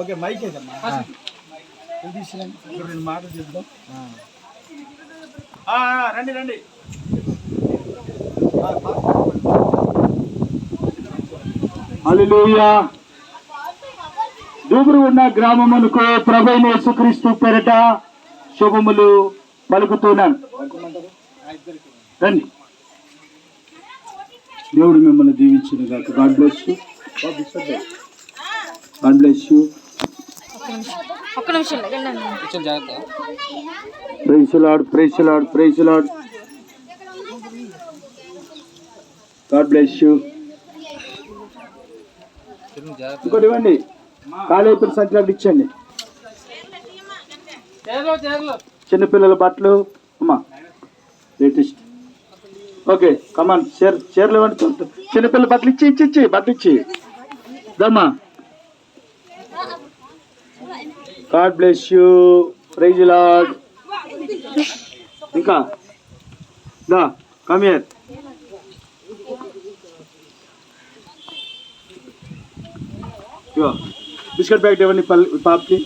Okay mic ఏదమ్మా నేను మాట చెప్దాం. రండి రండి. హల్లెలూయా. దూబురు ఉన్న గ్రామమునకు ప్రభువైన యేసుక్రీస్తు పేరిట శుభములు పలుకుతున్నాను. రండి. దేవుడు మిమ్మల్ని దీవించిన గాక. God bless you. God bless you. Praise the Lord, praise the Lord, praise the Lord. God bless you. ఇంకోటి ఇవ్వండి, కాలేపల్లి సంఖ్యలు ఇచ్చండి. చిన్నపిల్లల బట్టలు అమ్మా లేటెస్ట్. ఓకే కమాన్ చీరలు ఇవ్వండి. చిన్నపిల్లల బట్టలు ఇచ్చి బట్టలు ఇచ్చి దమ్మా. God bless you. Praise the lord. ఇంకా దా కమ్ హియర్. బిస్కెట్ ప్యాకెట్ ఇవ్వండి పాపకి.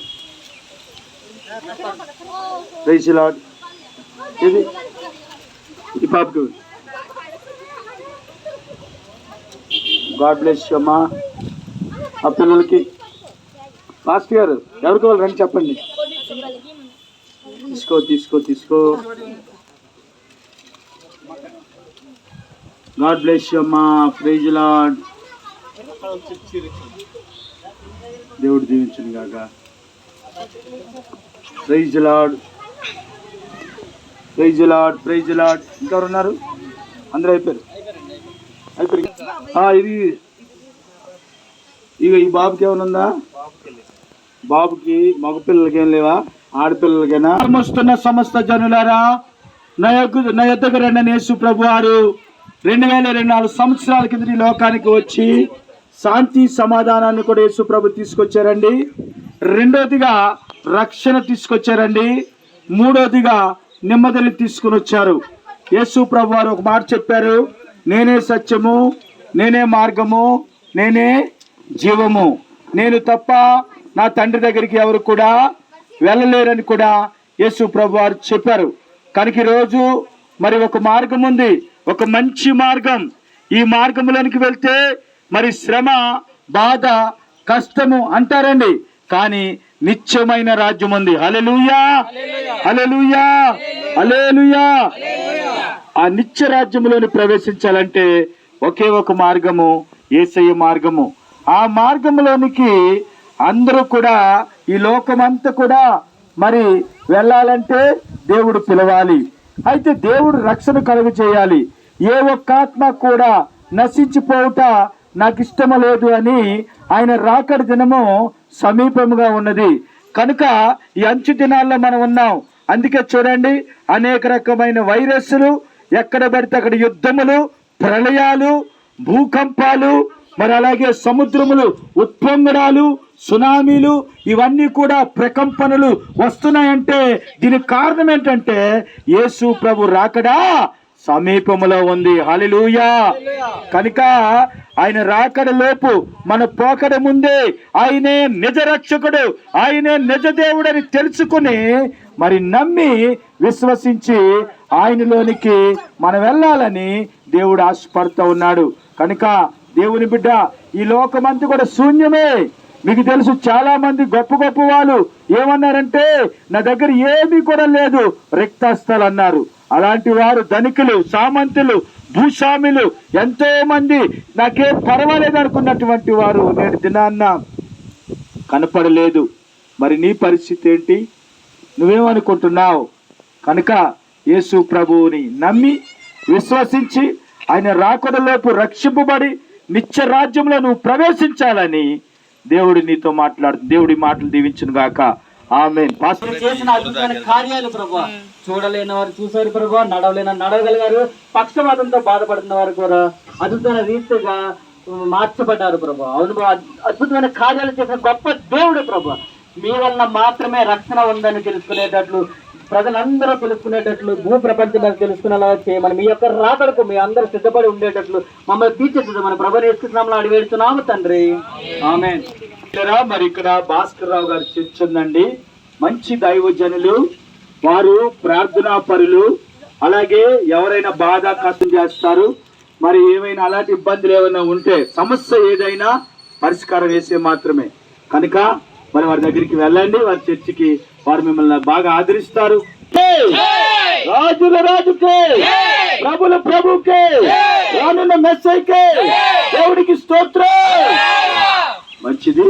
Praise the lord. ఇది ఈ పాపకి. గాడ్ బ్లెస్ యు అమ్మా. ఆ పిల్లలకి మాస్టర్ గారు ఎవరికి వాళ్ళు రండి చెప్పండి. తీసుకో. గాడ్ బ్లెస్ యు అమ్మా. Praise the Lord. దేవుడు దీవించును గాక. Praise the Lord, praise the Lord, praise the Lord. ఇంకెవరు ఉన్నారు? అందరూ అయిపోయారు. ఇది ఇక ఈ బాబుకి ఏమైనా ఉందా? బాబుకి మగపిల్లలకి ఏం లేవా? ఆడపిల్లలకైనా? వస్తున్న సమస్త జనులారా, నా యొద్దకు రండి. యేసు ప్రభు వారు 2024 సంవత్సరాల కింద ఈ లోకానికి వచ్చి శాంతి సమాధానాన్ని కూడా యేసు ప్రభు తీసుకొచ్చారండి. రెండోదిగా రక్షణ తీసుకొచ్చారండి. మూడోదిగా నెమ్మదిని తీసుకుని వచ్చారు. యేసు ప్రభు వారు ఒక మాట చెప్పారు, నేనే సత్యము, నేనే మార్గము, నేనే జీవము, నేను తప్ప నా తండ్రి దగ్గరికి ఎవరు కూడా వెళ్ళలేరని కూడా యేసు ప్రభు వారు చెప్పారు. కనుక ఈరోజు మరి ఒక మార్గం ఉంది, ఒక మంచి మార్గం. ఈ మార్గంలోనికి వెళ్తే మరి శ్రమ, బాధ, కష్టము అంటారండి, కానీ నిత్యమైన రాజ్యం ఉంది. హల్లెలూయా, హల్లెలూయా, హల్లెలూయా. ఆ నిత్య రాజ్యంలోని ప్రవేశించాలంటే ఒకే ఒక మార్గము, యేసయ్య మార్గము. ఆ మార్గంలోనికి అందరూ కూడా, ఈ లోకమంతా కూడా మరి వెళ్ళాలంటే దేవుడు పిలవాలి. అయితే దేవుడు రక్షణ కలుగు చేయాలి. ఏ ఒక్క ఆత్మ కూడా నశించిపోవుట నాకు ఇష్టము లేదు అని ఆయన రాకడ దినము సమీపముగా ఉన్నది. కనుక ఈ అంచు దినాల్లో మనం ఉన్నాం. అందుకే చూడండి, అనేక రకమైన వైరస్లు, ఎక్కడ పడితే అక్కడ యుద్ధములు, ప్రళయాలు, భూకంపాలు, మరి అలాగే సముద్రములు ఉత్పొంగడాలు, సునామీలు, ఇవన్నీ కూడా ప్రకంపనలు వస్తున్నాయంటే దీనికి కారణం ఏంటంటే యేసు ప్రభు రాకడా సమీపములో ఉంది. హల్లెలూయా. కనుక ఆయన రాకడ లోపు మన పోకడ ముందే ఆయనే నిజ రక్షకుడు, ఆయనే నిజ దేవుడని తెలుసుకుని మరి నమ్మి విశ్వసించి ఆయనలోనికి మనం వెళ్ళాలని దేవుడు ఆశపడుతూ ఉన్నాడు. కనుక దేవుని బిడ్డ, ఈ లోకమంతా కూడా శూన్యమే. మీకు తెలుసు, చాలా మంది గొప్ప గొప్ప వాళ్ళు ఏమన్నారంటే నా దగ్గర ఏమీ కూడా లేదు, రిక్తస్థలు అన్నారు. అలాంటి వారు ధనికులు, సామంతులు, భూస్వాములు ఎంతో మంది నాకేం పర్వాలేదు అనుకున్నటువంటి వారు నేడు దినాన్న కనపడలేదు. మరి నీ పరిస్థితి ఏంటి? నువ్వేమనుకుంటున్నావు? కనుక యేసు ప్రభువుని నమ్మి విశ్వసించి ఆయన రాకడలోపు రక్షింపబడి నిత్య రాజ్యంలో నువ్వు ప్రవేశించాలని దేవుడు నీతో మాట్లాడుతుంది. దేవుడి మాటలు దీవించును గాక. ఆమేన్. చేసిన అద్భుతమైన కార్యాలు ప్రభా, చూడలేని వారు చూసారు ప్రభా, నడవలేని నడవగలిగారు, పక్షవాతంతో బాధపడుతున్న వారు కూడా అద్భుతమైన రీతిగా మార్చబడ్డారు ప్రభా. అవును, అద్భుతమైన కార్యాలు చేసిన గొప్ప దేవుడు ప్రభా. మీ వలన మాత్రమే రక్షణ ఉందని తెలుసుకునేటట్లు ప్రజలందరూ తెలుసుకునేటట్లు భూ ప్రపంచం తెలుసుకునేలా చేయమని మీ యొక్క రాకడకు మీ అందరూ సిద్ధపడి ఉండేటట్లు మమ్మల్ని తీర్చిదిద్దు మన ప్రభుని యేసునామములో అడిగి వేడుతున్నాము తండ్రి, ఆమేన్. మరి ఇక్కడ భాస్కర్ రావు గారి చర్చ ఉందండి. మంచి దైవజనులు, వారు ప్రార్థనా పరులు, అలాగే ఎవరైనా బాధ కష్టం చేస్తారు, మరి ఏమైనా అలాంటి ఇబ్బందులు ఏమైనా ఉంటే సమస్య ఏదైనా పరిష్కారం వేసే మాత్రమే కనుక మరి వారి దగ్గరికి వెళ్ళండి. వారి చర్చికి వారు మిమ్మల్ని బాగా ఆదరిస్తారు. రాజుల రాజుకే, ప్రభుల ప్రభుకే, రానున్న మెస్సైకే దేవుడికి స్తోత్రం. మంచిది.